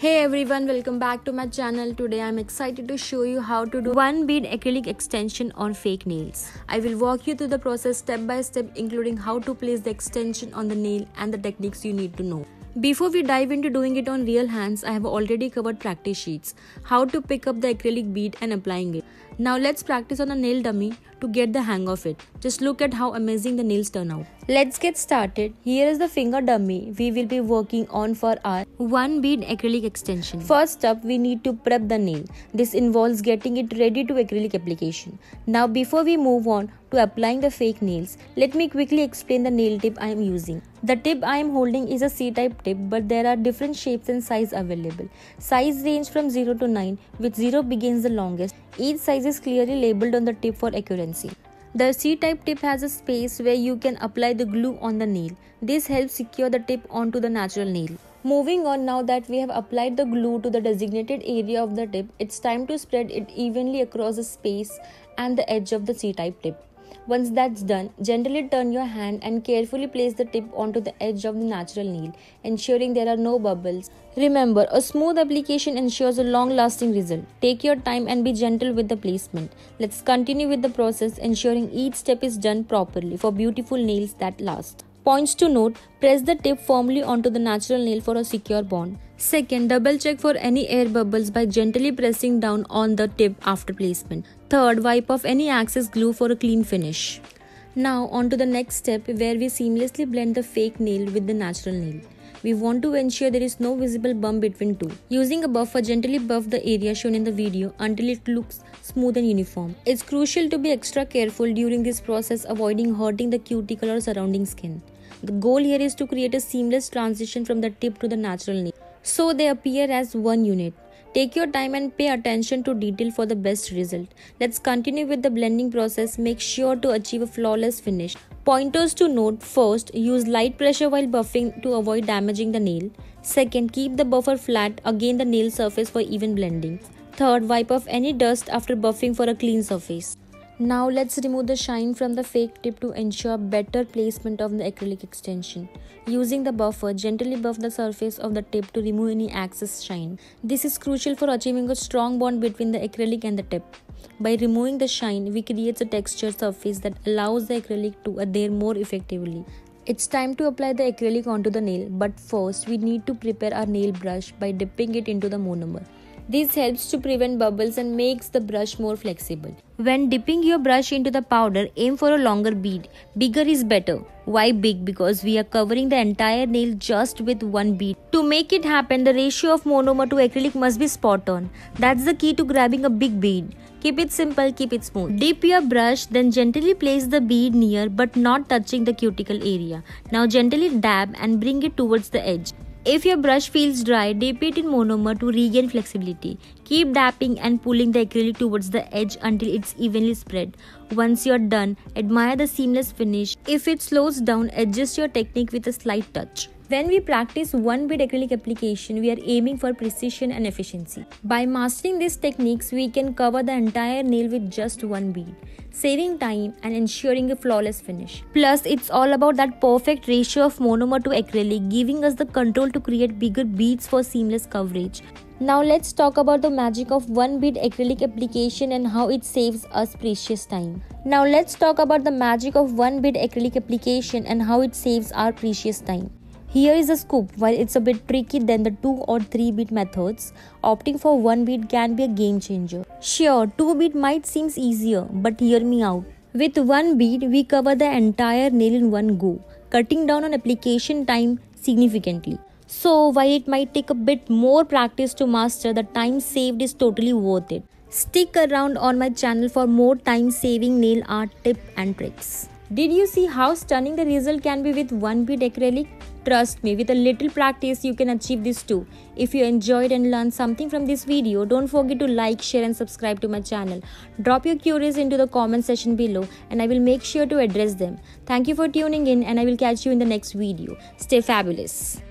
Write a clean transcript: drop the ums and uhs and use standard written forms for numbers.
Hey everyone, welcome back to my channel. Today I'm excited to show you how to do one bead acrylic extension on fake nails. I will walk you through the process step by step, including how to place the extension on the nail and the techniques you need to know. Before we dive into doing it on real hands, I have already covered practice sheets, how to pick up the acrylic bead and applying it. Now let's practice on a nail dummy to get the hang of it. Just look at how amazing the nails turn out. Let's get started. Here is the finger dummy we will be working on for our one bead acrylic extension. First up, we need to prep the nail. This involves getting it ready to acrylic application. Now before we move on to applying the fake nails, let me quickly explain the nail tip I am using. The tip I am holding is a C-type tip, but there are different shapes and size available. Size range from 0 to 9, with 0 begins the longest. Each size is clearly labeled on the tip for accuracy. The C-type tip has a space where you can apply the glue on the nail. This helps secure the tip onto the natural nail. Moving on, now that we have applied the glue to the designated area of the tip, it's time to spread it evenly across the space and the edge of the C-type tip. Once that's done, gently turn your hand and carefully place the tip onto the edge of the natural nail, ensuring there are no bubbles. Remember, a smooth application ensures a long-lasting result. Take your time and be gentle with the placement. Let's continue with the process, ensuring each step is done properly for beautiful nails that last. Points to note: press the tip firmly onto the natural nail for a secure bond. Second, double check for any air bubbles by gently pressing down on the tip after placement. Third, wipe off any excess glue for a clean finish. Now on to the next step, where we seamlessly blend the fake nail with the natural nail. We want to ensure there is no visible bump between two. Using a buffer, gently buff the area shown in the video until it looks smooth and uniform. It's crucial to be extra careful during this process, avoiding hurting the cuticle or surrounding skin. The goal here is to create a seamless transition from the tip to the natural nail, so they appear as one unit. Take your time and pay attention to detail for the best result. Let's continue with the blending process. Make sure to achieve a flawless finish. Pointers to note: first, use light pressure while buffing to avoid damaging the nail. Second, keep the buffer flat against the nail surface for even blending. Third, wipe off any dust after buffing for a clean surface. Now let's remove the shine from the fake tip to ensure better placement of the acrylic extension. Using the buffer, gently buff the surface of the tip to remove any excess shine. This is crucial for achieving a strong bond between the acrylic and the tip. By removing the shine, we create a textured surface that allows the acrylic to adhere more effectively. It's time to apply the acrylic onto the nail, but first we need to prepare our nail brush by dipping it into the monomer. This helps to prevent bubbles and makes the brush more flexible. When dipping your brush into the powder, aim for a longer bead. Bigger is better. Why big? Because we are covering the entire nail just with one bead. To make it happen, the ratio of monomer to acrylic must be spot on. That's the key to grabbing a big bead. Keep it simple, keep it smooth. Dip your brush, then gently place the bead near but not touching the cuticle area. Now gently dab and bring it towards the edge. If your brush feels dry, dip it in monomer to regain flexibility. Keep dabbing and pulling the acrylic towards the edge until it's evenly spread. Once you're done, admire the seamless finish. If it slows down, adjust your technique with a slight touch. When we practice one bead acrylic application, we are aiming for precision and efficiency. By mastering these techniques, we can cover the entire nail with just one bead, saving time and ensuring a flawless finish. Plus, it's all about that perfect ratio of monomer to acrylic, giving us the control to create bigger beads for seamless coverage. Now let's talk about the magic of one bead acrylic application and how it saves us precious time. Here is a scoop. While it's a bit tricky than the 2 or 3 bead methods, opting for one bead can be a game changer. Sure, 2 bead might seem easier, but hear me out. With one bead, we cover the entire nail in one go, cutting down on application time significantly. So while it might take a bit more practice to master, the time saved is totally worth it. Stick around on my channel for more time-saving nail art tips and tricks. Did you see how stunning the result can be with one bead acrylic? Trust me, with a little practice, you can achieve this too. If you enjoyed and learned something from this video, don't forget to like, share and subscribe to my channel. Drop your queries into the comment section below and I will make sure to address them. Thank you for tuning in and I will catch you in the next video. Stay fabulous.